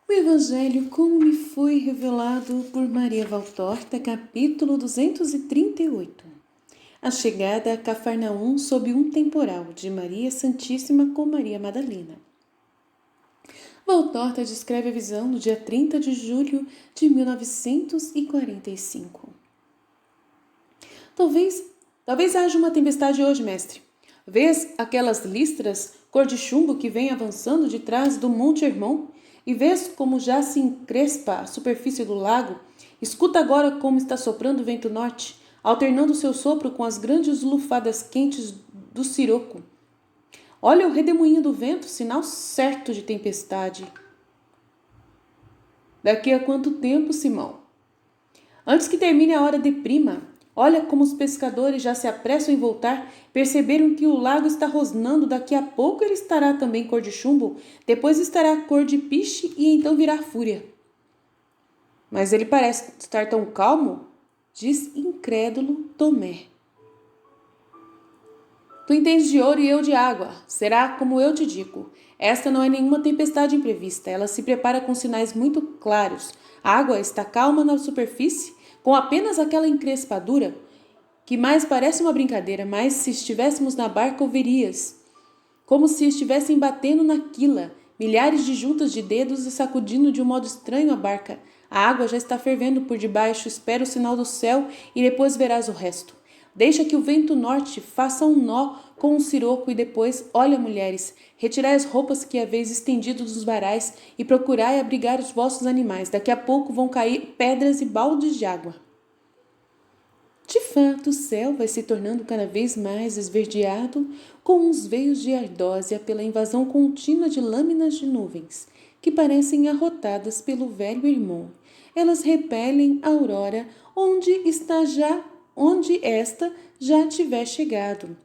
O Evangelho como me foi revelado por Maria Valtorta, capítulo 238. A chegada a Cafarnaum sob um temporal, de Maria Santíssima com Maria Madalena. Valtorta descreve a visão no dia 30 de julho de 1945. Talvez haja uma tempestade hoje, mestre. Vês aquelas listras cor de chumbo que vêm avançando de trás do Monte Hermon? E vês como já se encrespa a superfície do lago? Escuta agora como está soprando o vento norte, alternando seu sopro com as grandes lufadas quentes do siroco. Olha o redemoinho do vento, sinal certo de tempestade. Daqui a quanto tempo, Simão? Antes que termine a hora de prima. Olha como os pescadores já se apressam em voltar, perceberam que o lago está rosnando, daqui a pouco ele estará também cor de chumbo, depois estará cor de piche e então virá fúria. Mas ele parece estar tão calmo, diz incrédulo Tomé. Tu entendes de ouro e eu de água, será como eu te digo. Esta não é nenhuma tempestade imprevista, ela se prepara com sinais muito claros. A água está calma na superfície, com apenas aquela encrespadura, que mais parece uma brincadeira, mas se estivéssemos na barca ouvirias, como se estivessem batendo na quila, milhares de juntas de dedos e sacudindo de um modo estranho a barca. A água já está fervendo por debaixo, espera o sinal do céu e depois verás o resto. Deixa que o vento norte faça um nó com um siroco e depois, olha, mulheres, retirai as roupas que haveis estendido dos varais e procurai abrigar os vossos animais. Daqui a pouco vão cair pedras e baldes de água. De fato, o céu vai se tornando cada vez mais esverdeado com uns veios de ardósia pela invasão contínua de lâminas de nuvens, que parecem arrotadas pelo velho irmão. Elas repelem a aurora onde esta já tiver chegado,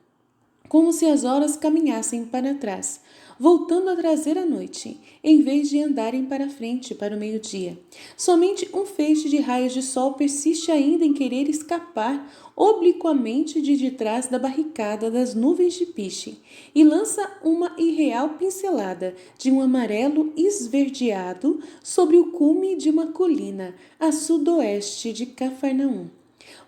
como se as horas caminhassem para trás, voltando a trazer a noite, em vez de andarem para frente, para o meio-dia. Somente um feixe de raios de sol persiste ainda em querer escapar obliquamente de detrás da barricada das nuvens de piche e lança uma irreal pincelada de um amarelo esverdeado sobre o cume de uma colina a sudoeste de Cafarnaum.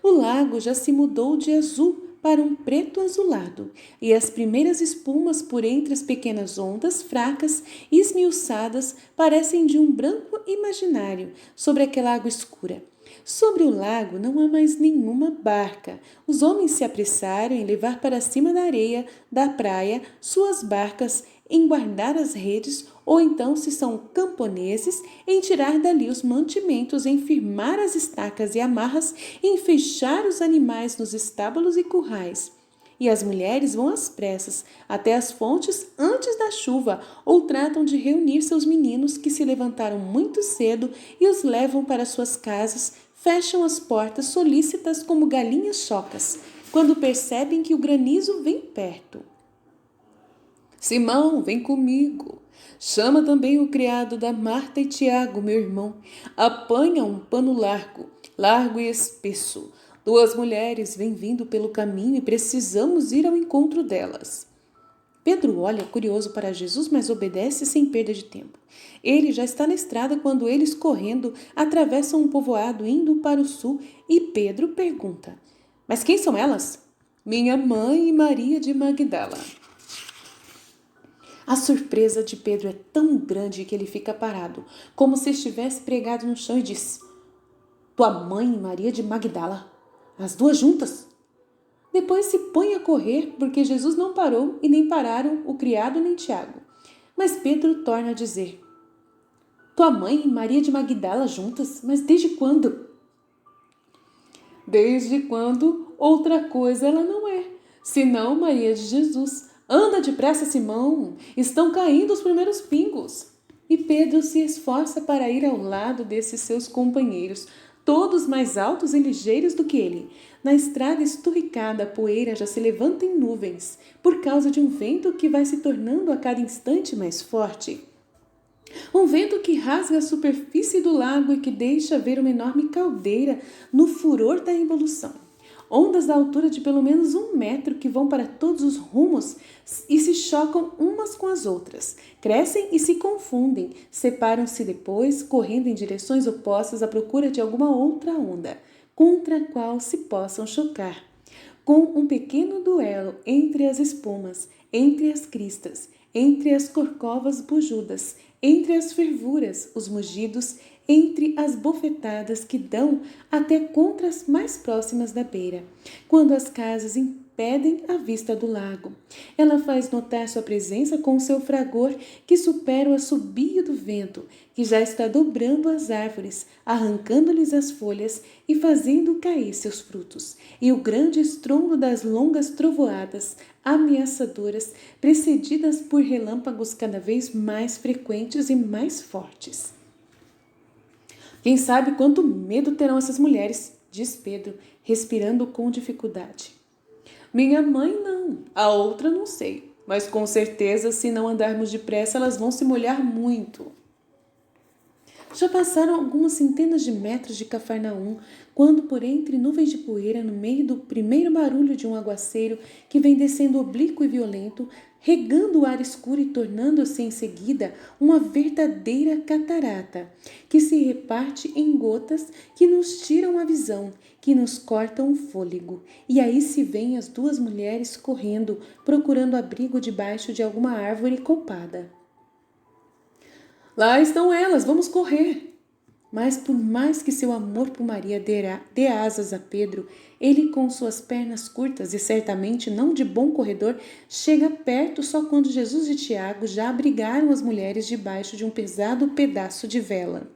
O lago já se mudou de azul para um preto azulado, e as primeiras espumas por entre as pequenas ondas fracas e esmiuçadas parecem de um branco imaginário sobre aquela água escura. Sobre o lago não há mais nenhuma barca. Os homens se apressaram em levar para cima da areia da praia suas barcas, em guardar as redes, ou então, se são camponeses, em tirar dali os mantimentos, em firmar as estacas e amarras, em fechar os animais nos estábulos e currais. E as mulheres vão às pressas até as fontes antes da chuva, ou tratam de reunir seus meninos que se levantaram muito cedo e os levam para suas casas, fecham as portas solícitas como galinhas chocas, quando percebem que o granizo vem perto. Simão, vem comigo. Chama também o criado da Marta e Tiago, meu irmão. Apanha um pano largo e espesso. 2 mulheres vêm vindo pelo caminho e precisamos ir ao encontro delas. Pedro olha curioso para Jesus, mas obedece sem perda de tempo. Ele já está na estrada quando eles, correndo, atravessam um povoado indo para o sul e Pedro pergunta: Mas quem são elas? Minha mãe e Maria de Magdala. A surpresa de Pedro é tão grande que ele fica parado, como se estivesse pregado no chão e diz: Tua mãe e Maria de Magdala, as 2 juntas? Depois se põe a correr, porque Jesus não parou e nem pararam o criado nem Tiago. Mas Pedro torna a dizer: Tua mãe e Maria de Magdala juntas? Mas desde quando? Desde quando outra coisa ela não é, senão Maria de Jesus. Anda depressa, Simão, estão caindo os primeiros pingos. E Pedro se esforça para ir ao lado desses seus companheiros, todos mais altos e ligeiros do que ele. Na estrada esturricada, a poeira já se levanta em nuvens, por causa de um vento que vai se tornando a cada instante mais forte. Um vento que rasga a superfície do lago e que deixa ver uma enorme caldeira no furor da evolução. ondas da altura de pelo menos 1 metro que vão para todos os rumos e se chocam umas com as outras. Crescem e se confundem, separam-se depois, correndo em direções opostas à procura de alguma outra onda, contra a qual se possam chocar. Com um pequeno duelo entre as espumas, entre as cristas, entre as corcovas bujudas, entre as fervuras, os mugidos, entre as bofetadas que dão até contra as mais próximas da beira, quando as casas impedem a vista do lago. Ela faz notar sua presença com o seu fragor que supera o assobio do vento, que já está dobrando as árvores, arrancando-lhes as folhas e fazendo cair seus frutos, e o grande estrondo das longas trovoadas ameaçadoras, precedidas por relâmpagos cada vez mais frequentes e mais fortes. Quem sabe quanto medo terão essas mulheres, diz Pedro, respirando com dificuldade. Minha mãe não, a outra não sei, mas com certeza se não andarmos depressa elas vão se molhar muito. Já passaram algumas centenas de metros de Cafarnaum, quando por entre nuvens de poeira, no meio do primeiro barulho de um aguaceiro que vem descendo oblíquo e violento, regando o ar escuro e tornando-se em seguida uma verdadeira catarata, que se reparte em gotas que nos tiram a visão, que nos cortam o fôlego. E aí se veem as duas mulheres correndo, procurando abrigo debaixo de alguma árvore copada. Lá estão elas, vamos correr! Mas por mais que seu amor por Maria dê asas a Pedro, ele com suas pernas curtas e certamente não de bom corredor, chega perto só quando Jesus e Tiago já abrigaram as mulheres debaixo de um pesado pedaço de vela.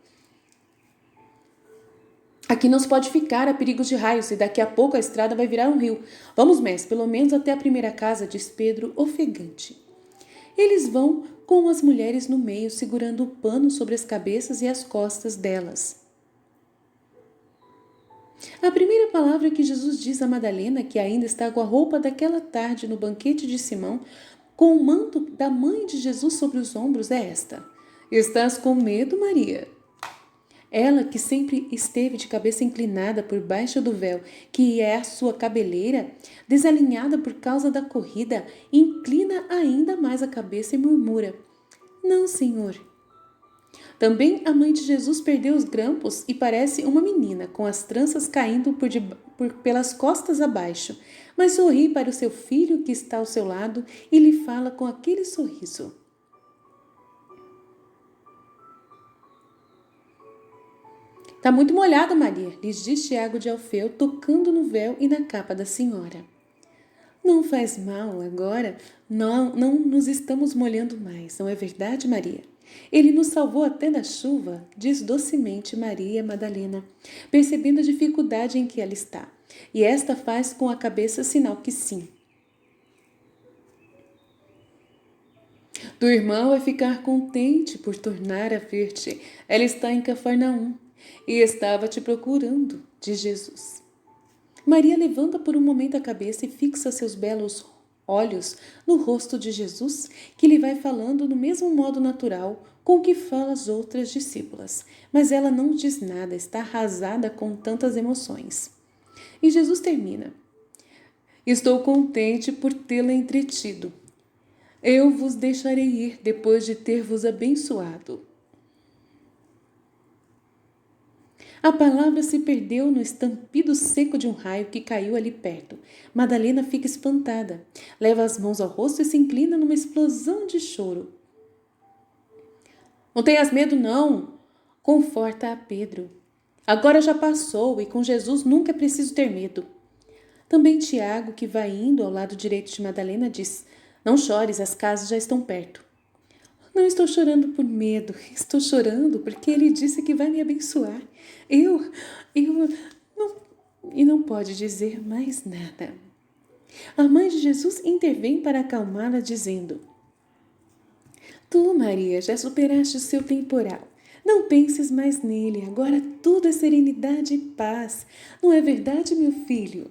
Aqui não se pode ficar, há perigos de raios, e daqui a pouco a estrada vai virar um rio. Vamos, mestre, pelo menos até a primeira casa, diz Pedro, ofegante. Eles vão com as mulheres no meio, segurando o pano sobre as cabeças e as costas delas. A primeira palavra que Jesus diz a Madalena, que ainda está com a roupa daquela tarde no banquete de Simão, com o manto da mãe de Jesus sobre os ombros, é esta: Estás com medo, Maria? Ela, que sempre esteve de cabeça inclinada por baixo do véu, que é a sua cabeleira, desalinhada por causa da corrida, inclina ainda mais a cabeça e murmura: Não, Senhor. Também a mãe de Jesus perdeu os grampos e parece uma menina, com as tranças caindo pelas costas abaixo, mas sorri para o seu filho que está ao seu lado e lhe fala com aquele sorriso: Tá muito molhada, Maria, lhes diz Tiago de Alfeu, tocando no véu e na capa da senhora. Não faz mal, agora não nos estamos molhando mais, não é verdade, Maria? Ele nos salvou até da chuva, diz docemente Maria Madalena, percebendo a dificuldade em que ela está. E esta faz com a cabeça sinal que sim. Tua irmã vai ficar contente por tornar a ver-te. Ela está em Cafarnaum e estava te procurando, diz Jesus. Maria levanta por um momento a cabeça e fixa seus belos olhos no rosto de Jesus, que lhe vai falando do mesmo modo natural com que fala as outras discípulas. Mas ela não diz nada, está arrasada com tantas emoções. E Jesus termina: Estou contente por tê-la entretido. Eu vos deixarei ir depois de ter vos abençoado. A palavra se perdeu no estampido seco de um raio que caiu ali perto. Madalena fica espantada, leva as mãos ao rosto e se inclina numa explosão de choro. Não tenhas medo, não, conforta a Pedro. Agora já passou e com Jesus nunca é preciso ter medo. Também Tiago, que vai indo ao lado direito de Madalena, diz: Não chores, as casas já estão perto. Não estou chorando por medo, estou chorando porque ele disse que vai me abençoar. Eu não... E não pode dizer mais nada. A mãe de Jesus intervém para acalmá-la, dizendo: Tu, Maria, já superaste o seu temporal. Não penses mais nele, agora tudo é serenidade e paz. Não é verdade, meu filho?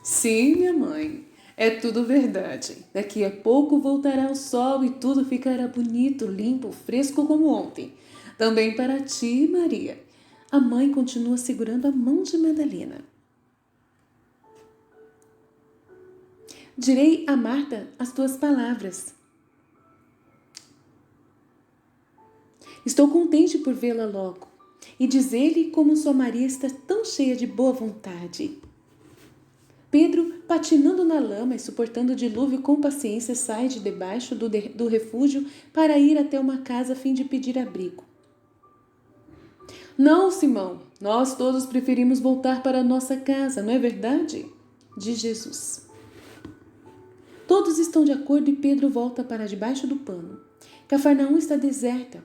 Sim, minha mãe. É tudo verdade. Daqui a pouco voltará o sol e tudo ficará bonito, limpo, fresco como ontem. Também para ti, Maria. A mãe continua segurando a mão de Madalena. Direi a Marta as tuas palavras. Estou contente por vê-la logo e dizer-lhe como sua Maria está tão cheia de boa vontade. Pedro, patinando na lama e suportando o dilúvio com paciência, sai de debaixo do refúgio para ir até uma casa a fim de pedir abrigo. Não, Simão, nós todos preferimos voltar para a nossa casa, não é verdade? Diz Jesus. Todos estão de acordo e Pedro volta para debaixo do pano. Cafarnaum está deserta.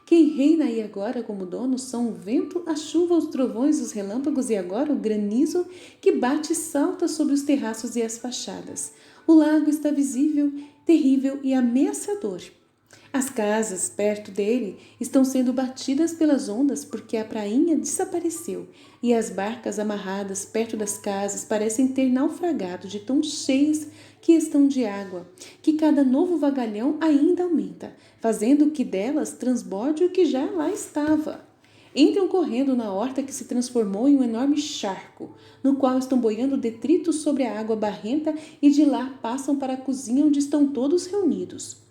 Quem reina aí agora como dono são o vento, a chuva, os trovões, os relâmpagos e agora o granizo que bate e salta sobre os terraços e as fachadas. O lago está visível, terrível e ameaçador. As casas perto dele estão sendo batidas pelas ondas porque a prainha desapareceu e as barcas amarradas perto das casas parecem ter naufragado de tão cheias que estão de água, que cada novo vagalhão ainda aumenta, fazendo que delas transborde o que já lá estava. Entram correndo na horta que se transformou em um enorme charco, no qual estão boiando detritos sobre a água barrenta e de lá passam para a cozinha onde estão todos reunidos.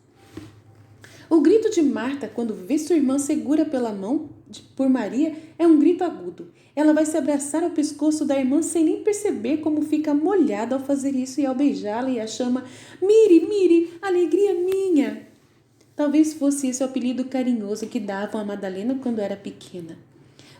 O grito de Marta, quando vê sua irmã segura pela mão por Maria, é um grito agudo. Ela vai se abraçar ao pescoço da irmã sem nem perceber como fica molhada ao fazer isso e ao beijá-la e a chama: Mire, Mire, alegria minha! Talvez fosse esse o apelido carinhoso que davam a Madalena quando era pequena.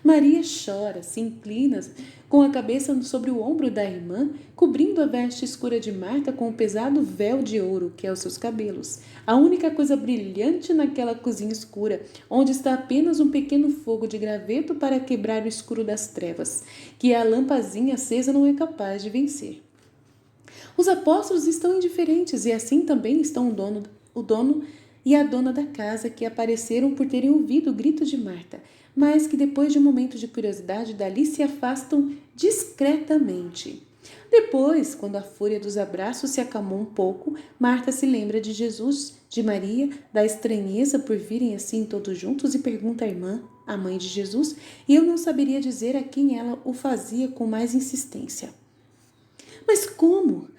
Maria chora, se inclina com a cabeça sobre o ombro da irmã, cobrindo a veste escura de Marta com o pesado véu de ouro que é os seus cabelos. A única coisa brilhante naquela cozinha escura, onde está apenas um pequeno fogo de graveto para quebrar o escuro das trevas, que a lampazinha acesa não é capaz de vencer. Os apóstolos estão indiferentes e assim também estão o dono e a dona da casa, que apareceram por terem ouvido o grito de Marta, mas que depois de um momento de curiosidade dali se afastam discretamente. Depois, quando a fúria dos abraços se acalmou um pouco, Marta se lembra de Jesus, de Maria, da estranheza por virem assim todos juntos e pergunta à irmã, a mãe de Jesus, e eu não saberia dizer a quem ela o fazia com mais insistência. Mas como?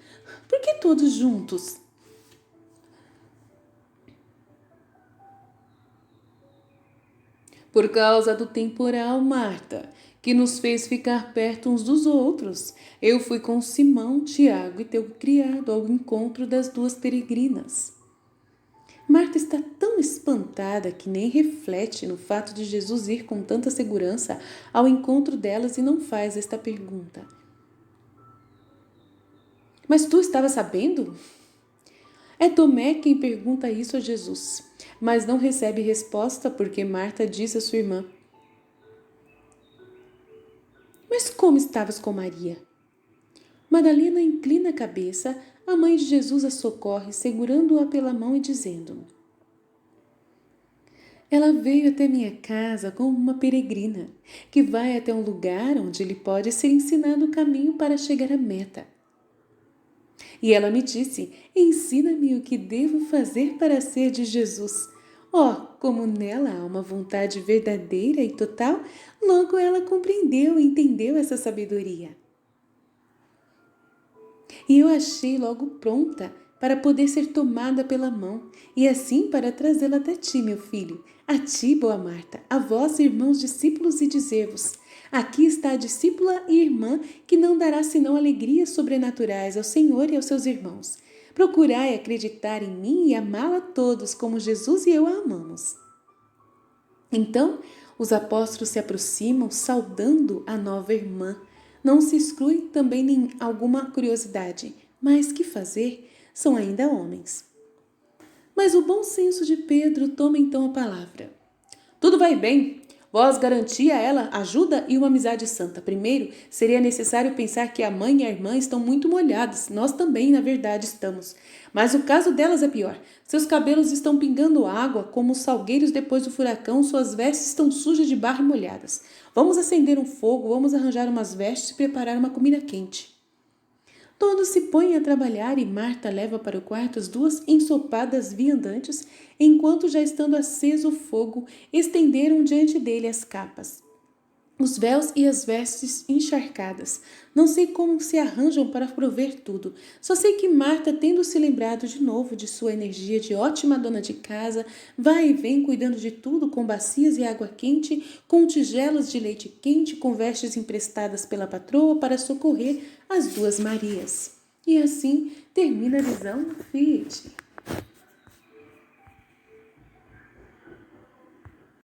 Por que todos juntos? Por causa do temporal, Marta, que nos fez ficar perto uns dos outros. Eu fui com Simão, Tiago e teu criado ao encontro das duas peregrinas. Marta está tão espantada que nem reflete no fato de Jesus ir com tanta segurança ao encontro delas e não faz esta pergunta. Mas tu estava sabendo? É Tomé quem pergunta isso a Jesus, mas não recebe resposta porque Marta diz a sua irmã: Mas como estavas com Maria? Madalena inclina a cabeça, a mãe de Jesus a socorre, segurando-a pela mão e dizendo: Ela veio até minha casa como uma peregrina, que vai até um lugar onde lhe pode ser ensinado o caminho para chegar à meta. E ela me disse: Ensina-me o que devo fazer para ser de Jesus. Como nela há uma vontade verdadeira e total, logo ela compreendeu e entendeu essa sabedoria. E eu achei logo pronta para poder ser tomada pela mão, e assim para trazê-la até ti, meu filho, a ti, boa Marta, a vós, irmãos discípulos, e dizer-vos: aqui está a discípula e irmã que não dará senão alegrias sobrenaturais ao Senhor e aos seus irmãos. Procurai acreditar em mim e amá-la a todos como Jesus e eu a amamos. Então, os apóstolos se aproximam, saudando a nova irmã. Não se exclui também nem alguma curiosidade, mas que fazer? São ainda homens. Mas o bom senso de Pedro toma então a palavra. Tudo vai bem. Vós garantia a ela ajuda e uma amizade santa. Primeiro, seria necessário pensar que a mãe e a irmã estão muito molhadas. Nós também, na verdade, estamos. Mas o caso delas é pior. Seus cabelos estão pingando água como os salgueiros depois do furacão. Suas vestes estão sujas de barro e molhadas. Vamos acender um fogo, vamos arranjar umas vestes e preparar uma comida quente. Todos se põem a trabalhar e Marta leva para o quarto as duas ensopadas viandantes, enquanto, já estando aceso o fogo, estenderam diante dele as capas. os véus e as vestes encharcadas. Não sei como se arranjam para prover tudo. Só sei que Marta, tendo se lembrado de novo de sua energia de ótima dona de casa, vai e vem cuidando de tudo com bacias e água quente, com tigelas de leite quente, com vestes emprestadas pela patroa para socorrer as duas Marias. E assim termina a visão do Fiat.